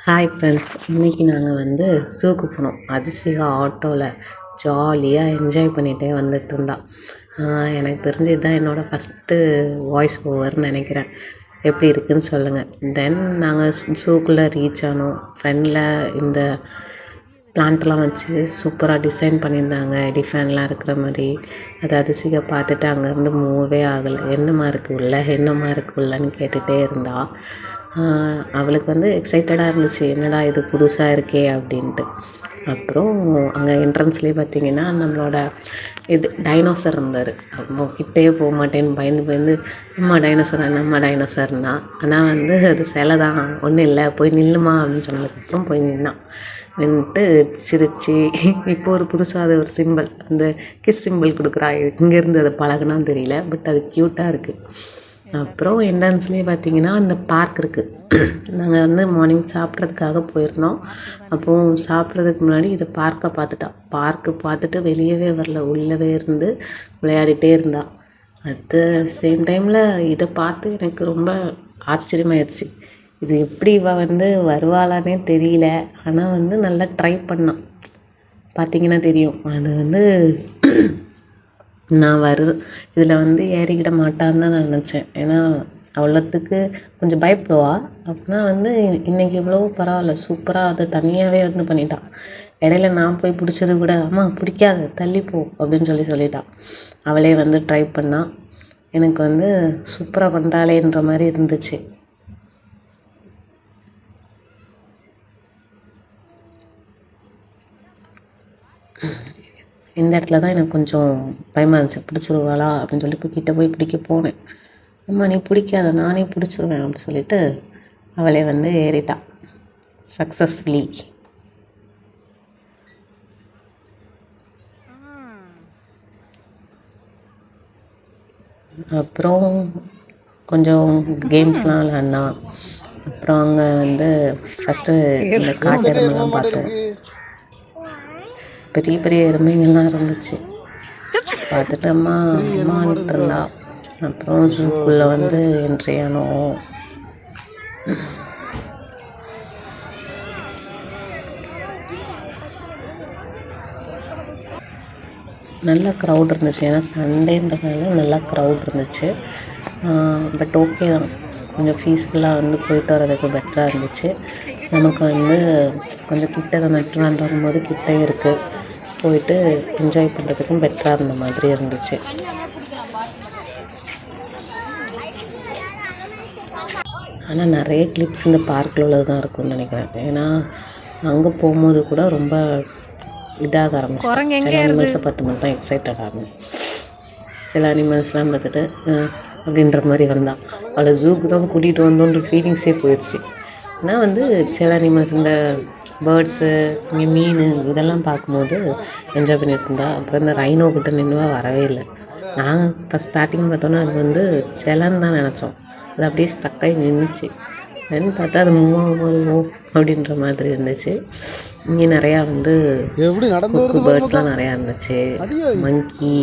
Hi friends, இன்றைக்கி நாங்கள் வந்து ஜூக்கு போனோம். அதிசயா ஆட்டோவில் ஜாலியாக என்ஜாய் பண்ணிகிட்டே வந்துட்டு இருந்தான். எனக்கு தெரிஞ்சு இதுதான் என்னோடய ஃபஸ்ட்டு வாய்ஸ் ஓவர்னு நினைக்கிறேன். எப்படி இருக்குதுன்னு சொல்லுங்கள். தென் நாங்கள் ஜூக்குள்ளே ரீச் ஆனோம். ஃப்ரெண்டில் இந்த பிளான்ட்லாம் வச்சு சூப்பராக டிசைன் பண்ணியிருந்தாங்க. எலிஃபேன்ட்லாம் இருக்கிற மாதிரி. அது அதிசயா பார்த்துட்டு அங்கேருந்து மூவே ஆகலை. என்னம்மா இருக்குது உள்ள, என்னம்மா இருக்குது உள்ளன்னு கேட்டுகிட்டே இருந்தா. அவளுக்கு வந்து எக்ஸைட்டடாக இருந்துச்சு, என்னடா இது புதுசாக இருக்கே அப்படின்ட்டு. அப்புறம் அங்கே என்ட்ரன்ஸ்லேயே பார்த்திங்கன்னா நம்மளோட இது டைனோசர் இருந்தார். அப்போ கிட்டேயே போக மாட்டேன்னு பயந்து பயந்து அம்மா டைனோசர் அம்மா டைனோசர்னா. ஆனால் வந்து அது சிலை தான், ஒன்றும் இல்லை, போய் நில்லுமா அப்படின்னு சொன்னதுக்கப்புறம் போய் நின்னான். நின்றுட்டு சிரித்து இப்போ ஒரு புதுசாக அது ஒரு சிம்பிள், அந்த கிஸ் சிம்பிள் கொடுக்குறா. இங்கேருந்து அதை பழகுனான்னு தெரியல, பட் அது க்யூட்டாக இருக்குது. அப்புறம் என்ட்ரன்ஸ்லேயே பார்த்திங்கன்னா அந்த பார்க் இருக்குது. நாங்கள் வந்து மார்னிங் சாப்பிட்றதுக்காக போயிருந்தோம். அப்போது சாப்பிட்றதுக்கு முன்னாடி இதை பார்க்கை பார்த்துட்டு வெளியவே வரல, உள்ளவே இருந்து விளையாடிட்டே இருந்தாள். அட் சேம் டைமில் இதை பார்த்து எனக்கு ரொம்ப ஆச்சரியமாயிடுச்சு. இது எப்படி வந்து வருவாளானே தெரியல. ஆனால் வந்து நல்லா ட்ரை பண்ணான். பார்த்திங்கன்னா தெரியும். அது வந்து நான் இதில் வந்து ஏறிக்கிட மாட்டான்னு தான் நான் நினச்சேன். ஏன்னா அவ்வளோத்துக்கு கொஞ்சம் பயப்படுவா. அப்படின்னா வந்து இன்றைக்கி இவ்வளோ பரவாயில்ல, சூப்பராக அதை தனியாகவே வந்து பண்ணிட்டான். இடையில நான் போய் பிடிச்சது கூட, அம்மா பிடிக்காத தள்ளிப்போ அப்படின்னு சொல்லிட்டான். அவளே வந்து ட்ரை பண்ணால் எனக்கு வந்து சூப்பராக பண்ணுறாளேன்ற மாதிரி இருந்துச்சு. இந்த இடத்துல தான் எனக்கு கொஞ்சம் பயமாக இருந்துச்சு. பிடிச்சிருவாளா அப்படின்னு சொல்லி கிட்டே போய் பிடிக்க போனேன். அம்மா நீ பிடிக்காத, நானே பிடிச்சிருவேன் அப்படின்னு சொல்லிட்டு அவளே வந்து ஏறிட்டான் சக்ஸஸ்ஃபுல்லி. அப்புறம் கொஞ்சம் கேம்ஸ்லாம் விளாட்னான். அப்புறம் அங்கே வந்து ஃபஸ்ட்டு இந்த காட்டெருமெல்லாம் பார்த்தோம். பெரிய பெரிய எருமைங்கள்லாம் இருந்துச்சு. பார்த்துட்டு அம்மான்ட்டு இருந்தா. அப்புறம் ஜூக்குள்ளே வந்து என்ட்ரி ஆனோம். நல்லா க்ரௌட் இருந்துச்சு. ஏன்னா சண்டேன்றதுனால நல்லா க்ரௌட் இருந்துச்சு. பட் ஓகே தான், கொஞ்சம் பீஸ்ஃபுல்லாக வந்து போயிட்டு வர்றதுக்கு பெட்டராக இருந்துச்சு. நமக்கு வந்து கொஞ்சம் கிட்ட மெட்ரான் வரும்போது கிட்டே இருக்குது, போயிட்டு என்ஜாய் பண்ணுறதுக்கும் பெட்டராக இருந்த மாதிரி இருந்துச்சு. ஆனால் நிறைய கிளிப்ஸ் இந்த பார்க்கில் உள்ளது தான் இருக்கும்னு நினைக்கிறேன். ஏன்னா அங்கே போகும்போது கூட ரொம்ப இதாக ஆரம்பிச்சு சில அனிமல்ஸை பார்த்து மட்டும் தான் எக்ஸைட்டட் ஆகும். சில அனிமல்ஸ்லாம் பார்த்துட்டு அப்படின்ற மாதிரி வந்தான். அவளை ஜூக்கு தான் கூட்டிகிட்டு வந்தோன்ற ஃபீலிங்ஸே போயிடுச்சு. ஆனால் வந்து சில அனிமல்ஸ் இந்த பேர்ட்ஸு, மீன் இதெல்லாம் பார்க்கும்போது என்ஜாய் பண்ணிட்டு இருந்தா. அப்புறம் இந்த ரைனோ கிட்ட நின்றுவா வரவே இல்லை. நாங்கள் ஃபஸ்ட் ஸ்டார்டிங் பார்த்தோன்னா அது வந்து செலன்னு தான் நினச்சோம். அது அப்படியே ஸ்டக்காகி நின்றுச்சு. என்னன்னு பார்த்தா அது மூவ் ஆகும்போது அப்படின்ற மாதிரி இருந்துச்சு. இங்கே நிறையா வந்து குக்கு பேர்ட்ஸ்லாம் நிறையா இருந்துச்சு. மங்கி,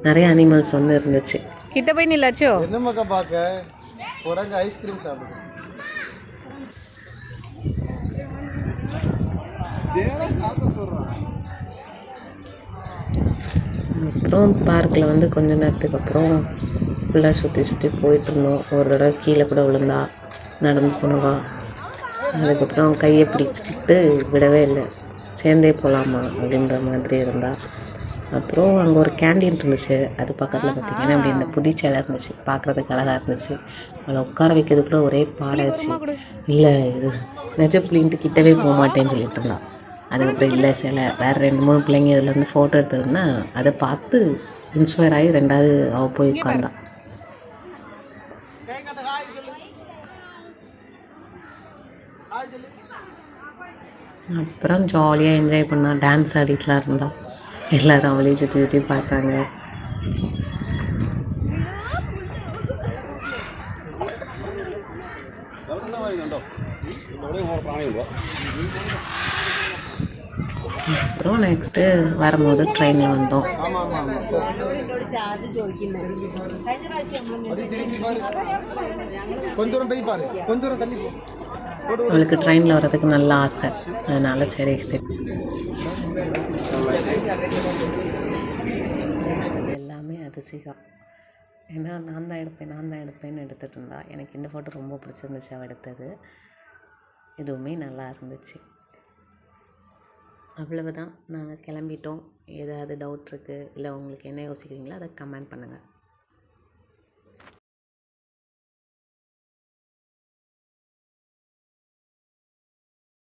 நிறைய அனிமல்ஸ் வந்து இருந்துச்சு. கிட்ட போய் நில்லாச்சோ என்னமாக்கா பார்க்க போறாங்க, ஐஸ்கிரீம் சாப்பிடுங்க. அப்புறம் பார்க்கில் வந்து கொஞ்ச நேரத்துக்கு அப்புறம் ஃபுல்லாக சுற்றி போயிட்டு இருந்தோம். ஒரு தடவை கீழே கூட விழுந்தா, நடந்து போனவா. அதுக்கப்புறம் கையை பிடிச்சிட்டு விடவே இல்லை, சேர்ந்தே போகலாமா அப்படின்ற மாதிரி இருந்தா. அப்புறம் அங்கே ஒரு கேண்டீன் இருந்துச்சு. அது பக்கத்தில் பார்த்திங்கன்னா அப்படி இந்த புதிச்சலை இருந்துச்சு. பார்க்குறதுக்கு அழகாக இருந்துச்சு. அவளை உட்கார வைக்கிறதுக்குள்ள ஒரே பாடாச்சு. இல்லை இது நிஜ புள்ளின்ட்டு கிட்டவே போக மாட்டேன்னு சொல்லிட்டு இருந்தான். அதுக்கப்புறம் இல்லை சிலை வேறு 2-3 பிள்ளைங்க இதில் இருந்து ஃபோட்டோ எடுத்ததுன்னா அதை பார்த்து இன்ஸ்பயர் ஆகி ரெண்டாவது அவள் போய் உட்காந்தான். அப்புறம் ஜாலியாக என்ஜாய் பண்ணான். டான்ஸ் ஆடிட்டுலாம் இருந்தான். எல்லோரும் அவளையும் சுற்றி பார்த்தாங்க. அப்புறம் நெக்ஸ்ட்டு வரும்போது ட்ரெயினில் வந்தோம். கொஞ்சம் தூரம் போய் பாரு, கொஞ்சம் தூரம் தள்ளி போ. அவளுக்கு ட்ரெயினில் வர்றதுக்கு நல்ல ஆசை, அதனால் சரி எடுத்தது எல்லாமே அதிசிகா. ஏன்னா நான் தான் எடுப்பேன்னு எடுத்துகிட்டு இருந்தா. எனக்கு இந்த ஃபோட்டோ ரொம்ப பிடிச்சிருந்துச்சு அவள் எடுத்தது. இதுவுமே நல்லா இருந்துச்சு. அவ்வளவுதான், நாங்கள் கிளம்பிட்டோம். ஏதாவது டவுட் இருக்குது இல்லை உங்களுக்கு என்ன யோசிக்கிறீங்களோ அதை கமெண்ட் பண்ணுங்கள்.